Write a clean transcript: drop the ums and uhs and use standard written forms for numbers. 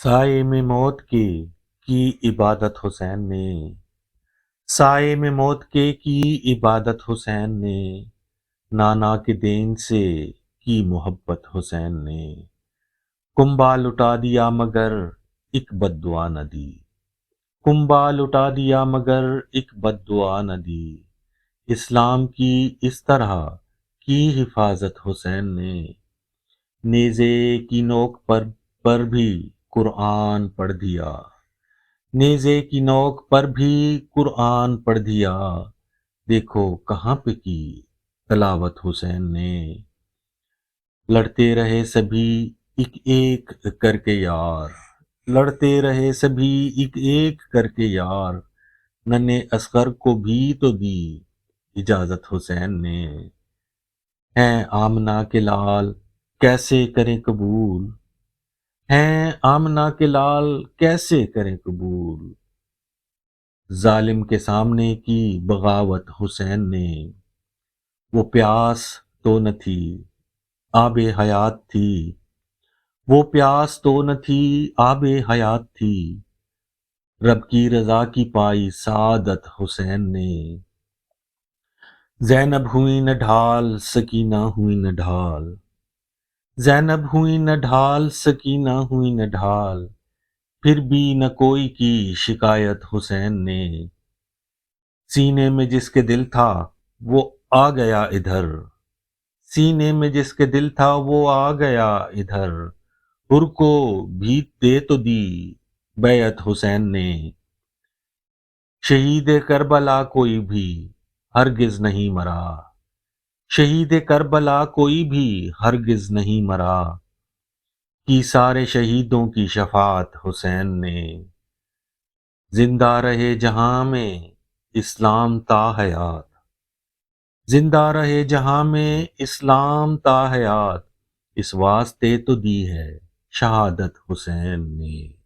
سائے میں موت کے کی عبادت حسین نے، سائے میں موت کے کی عبادت حسین نے، نانا کے دین سے کی محبت حسین نے، کنبہ لٹا دیا مگر ایک بد دعا نہ دی، کنبہ لٹا دیا مگر ایک بد دعا نہ دی، اسلام کی اس طرح کی حفاظت حسین نے، نیزے کی نوک پر بھی قرآن پڑھ دیا، نیزے کی نوک پر بھی قرآن پڑھ دیا، دیکھو کہاں پہ کی تلاوت حسین نے، لڑتے رہے سبھی ایک ایک کر کے یار، لڑتے رہے سبھی ایک ایک کر کے یار، ننھے اصغر کو بھی تو دی اجازت حسین نے، ہیں آمنہ کے لال کیسے کریں قبول، ہیں آمنہ کے لال کیسے کریں قبول، ظالم کے سامنے کی بغاوت حسین نے، وہ پیاس تو نہ تھی آب حیات تھی، وہ پیاس تو نہ تھی آب حیات تھی، رب کی رضا کی پائی سعادت حسین نے، زینب ہوئی نہ ڈھال سکینہ ہوئی نہ ڈھال، زینب ہوئی نہ ڈھال سکینہ ہوئی نہ ڈھال، پھر بھی نہ کوئی کی شکایت حسین نے، سینے میں جس کے دل تھا وہ آ گیا ادھر، سینے میں جس کے دل تھا وہ آ گیا ادھر، حر کو بھی دے تو دی بیعت حسین نے، شہید کربلا کوئی بھی ہرگز نہیں مرا، شہید کربلا کوئی بھی ہرگز نہیں مرا، کی سارے شہیدوں کی شفاعت حسین نے، زندہ رہے جہاں میں اسلام تا حیات، زندہ رہے جہاں میں اسلام تا حیات، اس واسطے تو دی ہے شہادت حسین نے۔